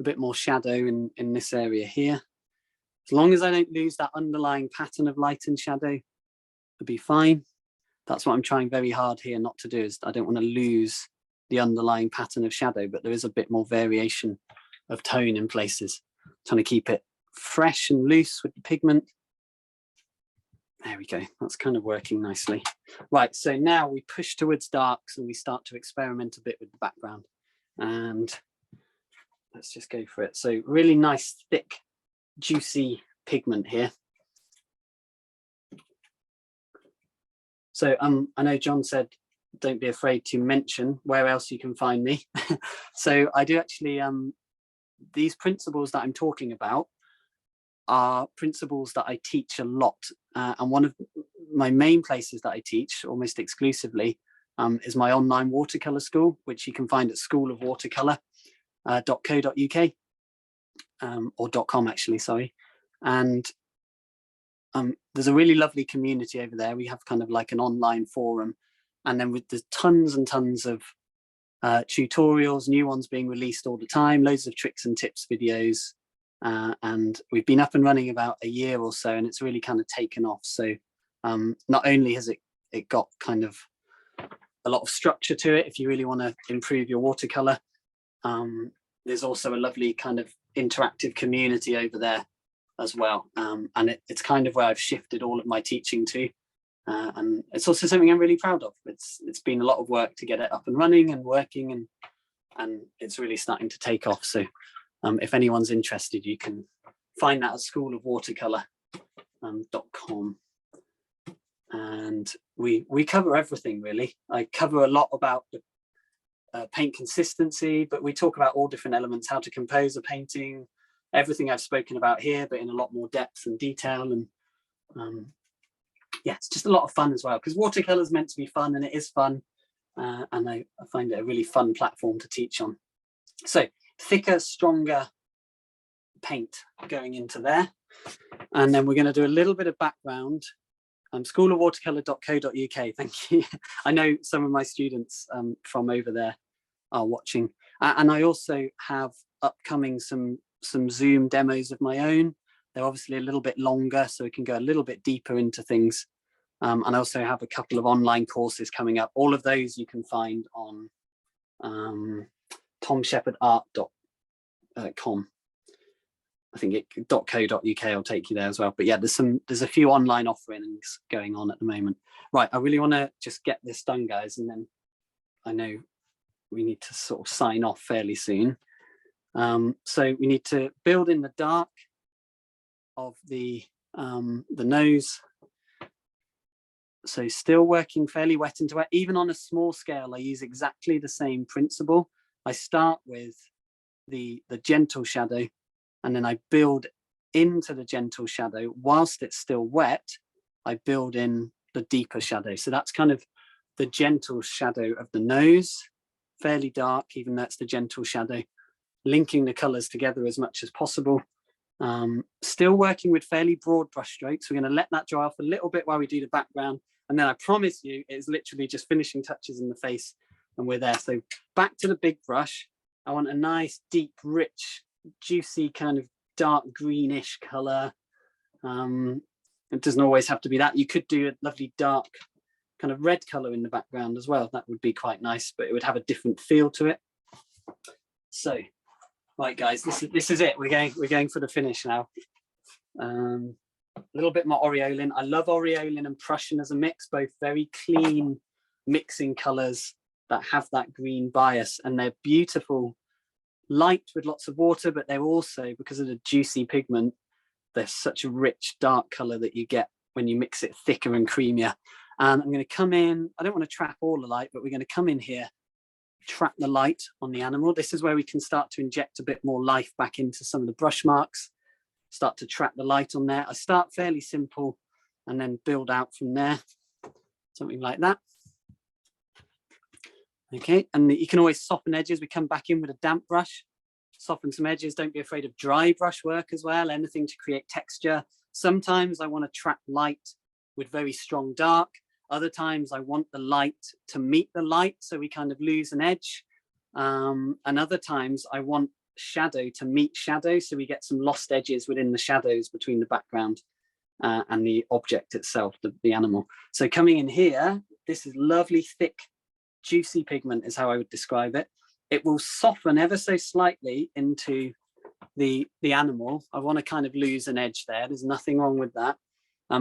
a bit more shadow in this area here. As long as I don't lose that underlying pattern of light and shadow, it'll be fine. That's what I'm trying very hard here not to do, is I don't want to lose the underlying pattern of shadow, but there is a bit more variation of tone in places. Trying to keep it fresh and loose with the pigment. There we go, that's kind of working nicely. Right, so now we push towards darks and we start to experiment a bit with the background. And let's just go for it. So really nice, thick, juicy pigment here. So I know John said, don't be afraid to mention where else you can find me. So I do actually, these principles that I'm talking about are principles that I teach a lot. And one of my main places that I teach almost exclusively is my online watercolor school, which you can find at schoolofwatercolor.co.uk or .com actually, sorry. And there's a really lovely community over there. We have kind of like an online forum, and then with the tons and tons of tutorials, new ones being released all the time, loads of tricks and tips videos. And we've been up and running about a year or so, and it's really kind of taken off. So not only has it got kind of a lot of structure to it, if you really want to improve your watercolor, there's also a lovely kind of interactive community over there as well. And it's kind of where I've shifted all of my teaching to. And it's also something I'm really proud of. It's been a lot of work to get it up and running and working, and it's really starting to take off. So if anyone's interested, you can find that at schoolofwatercolor.com. And we cover everything really. I cover a lot about the paint consistency, but we talk about all different elements, how to compose a painting, everything I've spoken about here, but in a lot more depth and detail. And yeah, it's just a lot of fun as well, because watercolor is meant to be fun, and it is fun. And I find it a really fun platform to teach on. So thicker, stronger paint going into there. And then we're going to do a little bit of background. Schoolofwatercolor.co.uk, thank you. I know some of my students from over there are watching. And I also have upcoming some Zoom demos of my own. They're obviously a little bit longer, so we can go a little bit deeper into things. And I also have a couple of online courses coming up. All of those you can find on tomshepardart.com. I think .co.uk will take you there as well. But yeah, there's a few online offerings going on at the moment. Right, I really want to just get this done, guys, and then I know we need to sort of sign off fairly soon. So we need to build in the dark of the nose. So still working fairly wet into wet. Even on a small scale, I use exactly the same principle. I start with the gentle shadow, and then I build into the gentle shadow. Whilst it's still wet, I build in the deeper shadow. So that's kind of the gentle shadow of the nose, fairly dark, even though it's the gentle shadow, linking the colors together as much as possible. Still working with fairly broad brush strokes. We're going to let that dry off a little bit while we do the background. And then I promise you, it's literally just finishing touches in the face and we're there. So back to the big brush. I want a nice, deep, rich, juicy kind of dark greenish color. It doesn't always have to be that. You could do a lovely dark kind of red color in the background as well. That would be quite nice, but it would have a different feel to it. So, right, guys, this is it. We're going for the finish now. A little bit more Aureolin. I love Aureolin and Prussian as a mix, both very clean mixing colors that have that green bias, and they're beautiful, light with lots of water, but they're also, because of the juicy pigment, they're such a rich dark color that you get when you mix it thicker and creamier. And I'm going to come in, I don't want to trap all the light, but we're going to come in here trap the light on the animal. This is where we can start to inject a bit more life back into some of the brush marks, start to trap the light on there. I start fairly simple and then build out from there, something like that. Okay, and you can always soften edges. We come back in with a damp brush, soften some edges. Don't be afraid of dry brush work as well, anything to create texture. Sometimes I want to trap light with very strong dark. Other times I want the light to meet the light, so we kind of lose an edge. And other times I want shadow to meet shadow, so we get some lost edges within the shadows between the background and the object itself, the animal. So coming in here, this is lovely, thick, juicy pigment is how I would describe it. It will soften ever so slightly into the animal. I want to kind of lose an edge there. There's nothing wrong with that.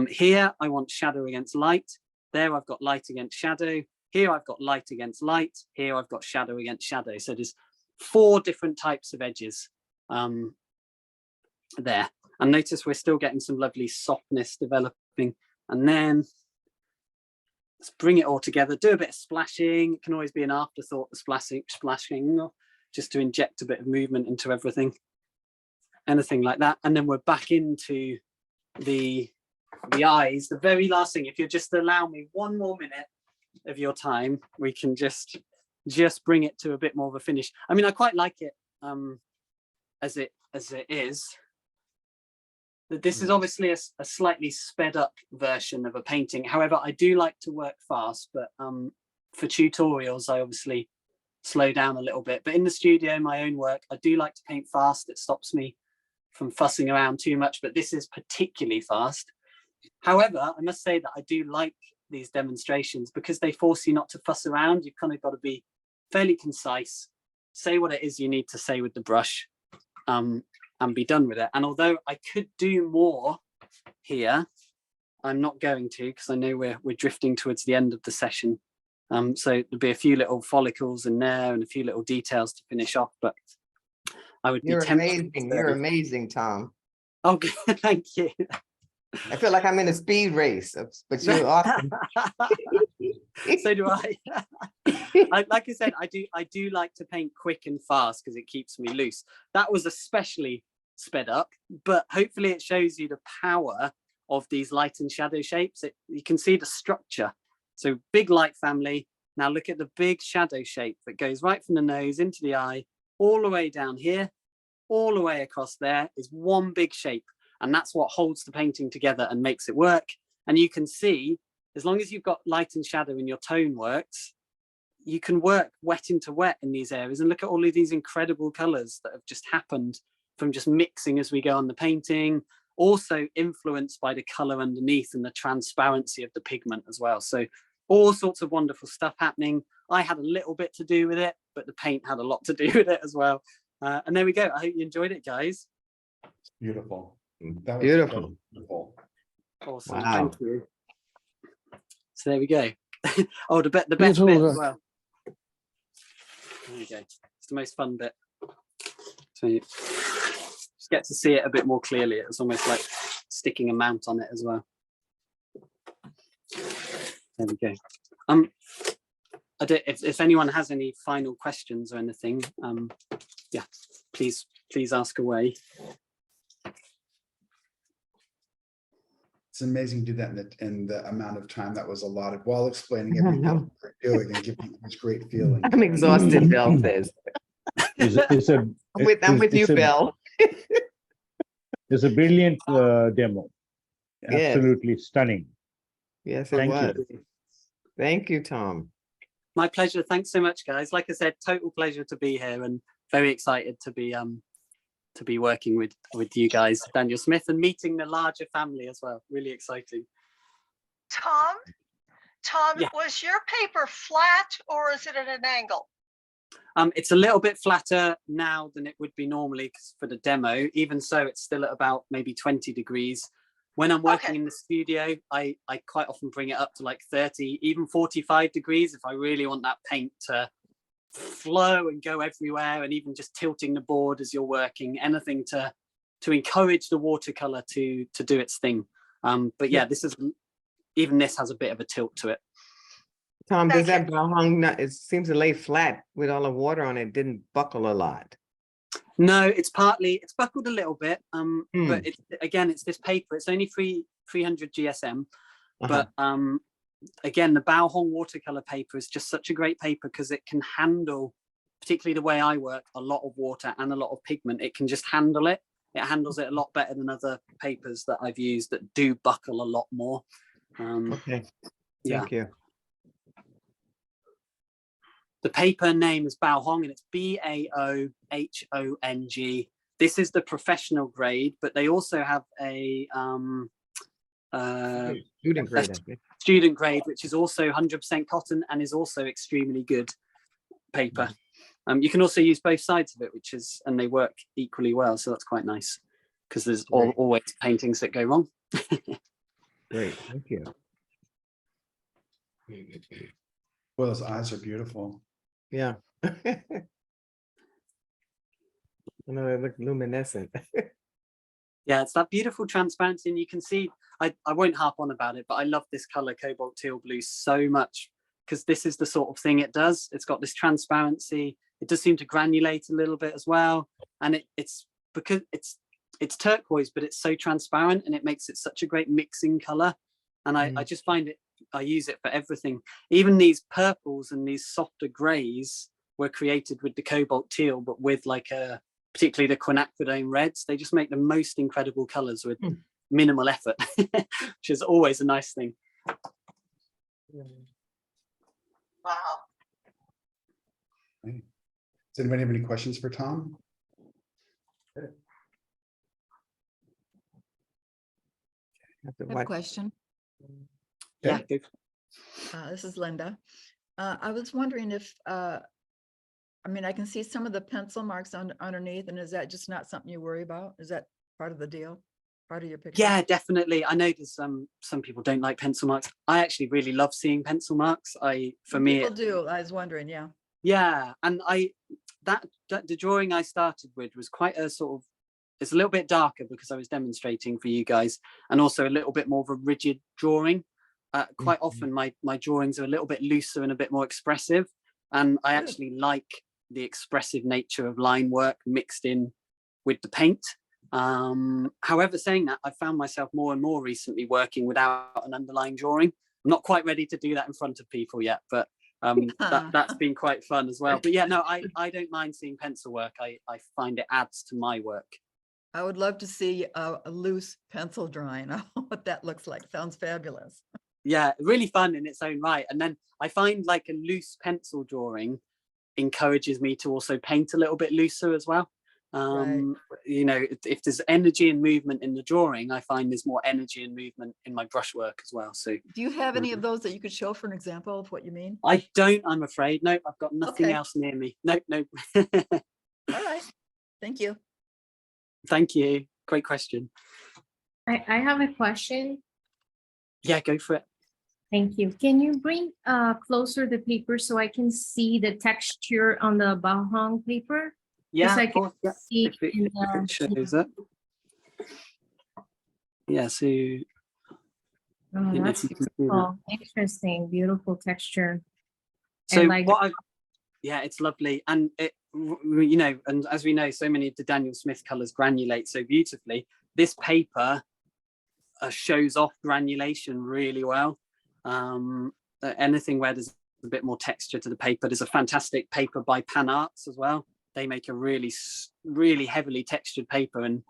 Here I want shadow against light. There I've got light against shadow. Here I've got light against light. Here I've got shadow against shadow. So there's 4 different types of edges there. And notice we're still getting some lovely softness developing. And then let's bring it all together, do a bit of splashing. It can always be an afterthought, the splashing, just to inject a bit of movement into everything. Anything like that. And then we're back into the eyes. The very last thing, if you just allow me 1 more minute of your time, we can just bring it to a bit more of a finish. I mean, I quite like it as it is. This is obviously a slightly sped up version of a painting. However, I do like to work fast, but for tutorials, I obviously slow down a little bit. But in the studio, my own work, I do like to paint fast. It stops me from fussing around too much, but this is particularly fast. However, I must say that I do like these demonstrations because they force you not to fuss around. You've kind of got to be fairly concise, say what it is you need to say with the brush, and be done with it. And although I could do more here, I'm not going to, because I know we're drifting towards the end of the session. So there'll be a few little follicles in there and a few little details to finish off, but I would You're be tempted. amazing. You're amazing, Tom. Oh, thank you. I feel like I'm in a speed race, but you're awesome. So do I. Like I said, I do like to paint quick and fast because it keeps me loose. That was especially sped up, but hopefully it shows you the power of these light and shadow shapes. You can see the structure. So big light family. Now look at the big shadow shape that goes right from the nose into the eye, all the way down here, all the way across there is one big shape. And that's what holds the painting together and makes it work. And you can see, as long as you've got light and shadow in your tone works, you can work wet into wet in these areas. And look at all of these incredible colors that have just happened from just mixing as we go on the painting, also influenced by the color underneath and the transparency of the pigment as well. So all sorts of wonderful stuff happening. I had a little bit to do with it, but the paint had a lot to do with it as well. And there we go. I hope you enjoyed it, guys. Beautiful. That was Beautiful. beautiful. Awesome. Wow. Thank you. So there we go. Oh, the best bit as well. There you go. It's the most fun bit. So you just get to see it a bit more clearly. It's almost like sticking a mount on it as well. There we go. I don't, if anyone has any final questions or anything, yeah, please ask away. It's amazing to do that in the amount of time. That was a lot of, while explaining everything we're doing and giving this great feeling. I'm exhausted, Bill says. I'm with you, Bill. It's a brilliant demo. Yes. Absolutely stunning. Yes, it Thank was. you. Thank you, Tom. My pleasure. Thanks so much, guys. Like I said, total pleasure to be here and very excited to be working with you guys, Daniel Smith, and meeting the larger family as well. Really exciting. Tom, Yeah. was your paper flat or is it at an angle? It's a little bit flatter now than it would be normally for the demo. Even so, it's still at about maybe 20 degrees. When I'm working in the studio, I quite often bring it up to like 30, even 45 degrees if I really want that paint to flow and go everywhere, and even just tilting the board as you're working, anything to encourage the watercolor to do its thing. But yeah, this has a bit of a tilt to it. Tom, does Thank that Balhong nut, it seems to lay flat with all the water on it, didn't buckle a lot. No, it's buckled a little bit. But it's this paper. It's only 300 GSM. But again, the Balhong watercolor paper is just such a great paper because it can handle, particularly the way I work, a lot of water and a lot of pigment. It can just handle it. It handles it a lot better than other papers that I've used that do buckle a lot more. Okay, thank you. The paper name is Baohong and it's Baohong. This is the professional grade, but they also have a Student grade, I think. student grade, which is also 100% cotton and is also extremely good paper. You can also use both sides of it, and they work equally well. So that's quite nice because there's always paintings that go wrong. Great, thank you. Well, those eyes are beautiful. Yeah. I know they look luminescent. Yeah, it's that beautiful transparency, and you can see, I won't harp on about it, but I love this color cobalt teal blue so much because this is the sort of thing it does. It's got this transparency. It does seem to granulate a little bit as well. And it's because it's turquoise, but it's so transparent and it makes it such a great mixing color. And I just find it, I use it for everything. Even these purples and these softer grays were created with the cobalt teal, but with like particularly the quinacridone reds. They just make the most incredible colors with minimal effort, which is always a nice thing. Wow. Does anybody have any questions for Tom? I have a question. Yeah. This is Linda. I was wondering if, I mean, I can see some of the pencil marks underneath, and is that just not something you worry about? Is that part of the deal? Part of your picture? Yeah, definitely. I know there's some people don't like pencil marks. I actually really love seeing pencil marks. People do. I was wondering, yeah. Yeah, and the drawing I started with was quite a sort of, it's a little bit darker because I was demonstrating for you guys, and also a little bit more of a rigid drawing. Quite often my drawings are a little bit looser and a bit more expressive, and I actually like the expressive nature of line work mixed in with the paint. However, saying that, I found myself more and more recently working without an underlying drawing. I'm not quite ready to do that in front of people yet, but that's been quite fun as well. But yeah, no, I don't mind seeing pencil work. I find it adds to my work. I would love to see a loose pencil drawing. I don't know what that looks like. Sounds fabulous. Yeah, really fun in its own right. And then I find like a loose pencil drawing encourages me to also paint a little bit looser as well. You know, if there's energy and movement in the drawing, I find there's more energy and movement in my brushwork as well. So do you have any of those that you could show for an example of what you mean? I don't, I'm afraid. No, I've got nothing else near me. No. All right. Thank you. Thank you. Great question. I have a question. Yeah, go for it. Thank you. Can you bring closer the paper so I can see the texture on the Baohong paper? Yeah, I can see if it shows up. Yeah, so that's beautiful. Interesting, beautiful texture. So yeah, it's lovely, and it, you know, and as we know, so many of the Daniel Smith colors granulate so beautifully. This paper shows off granulation really well. Anything where there's a bit more texture to the paper. There's a fantastic paper by Pan Arts as well. They make a really heavily textured paper, and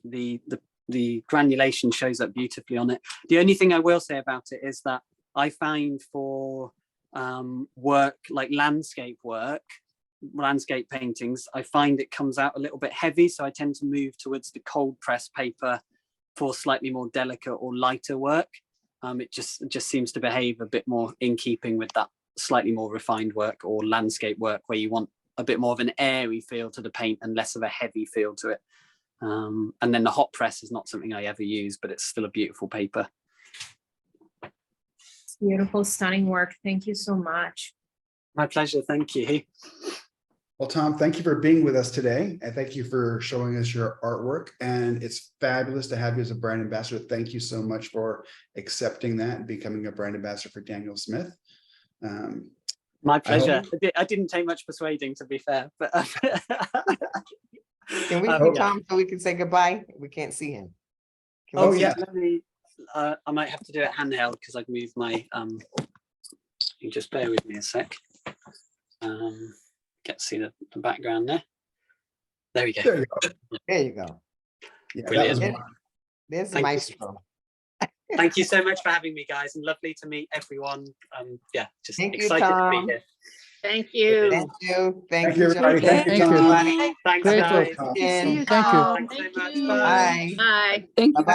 the granulation shows up beautifully on it. The only thing I will say about it is that I find for work like landscape paintings, I find it comes out a little bit heavy, so I tend to move towards the cold press paper for slightly more delicate or lighter work. It just seems to behave a bit more in keeping with that slightly more refined work or landscape work, where you want a bit more of an airy feel to the paint and less of a heavy feel to it. And then the hot press is not something I ever use, but it's still a beautiful paper. It's beautiful, stunning work. Thank you so much. My pleasure. Thank you. Well, Tom, thank you for being with us today, and thank you for showing us your artwork. And it's fabulous to have you as a brand ambassador. Thank you so much for accepting that and becoming a brand ambassador for Daniel Smith. My pleasure. I didn't take much persuading, to be fair, but Can we see Tom so we can say goodbye? We can't see him. Oh, yeah. Let me, I might have to do it handheld because I've moved my. You just bear with me a sec. Get to see the background there. There we go. There you go. There you go. Yeah, Brilliant. that was There's the Thank you. maestro. Thank you so much for having me, guys, and lovely to meet everyone. Yeah, just Thank you, excited to Tom. be here. Thank you. Thank you. Thank you, everybody. Jonathan. Thank you, Thank you. Tom. Thanks, Great guys. work. Again. See you, Thank you. Tom. Thanks so much. you. Bye. Bye. Bye. Bye-bye.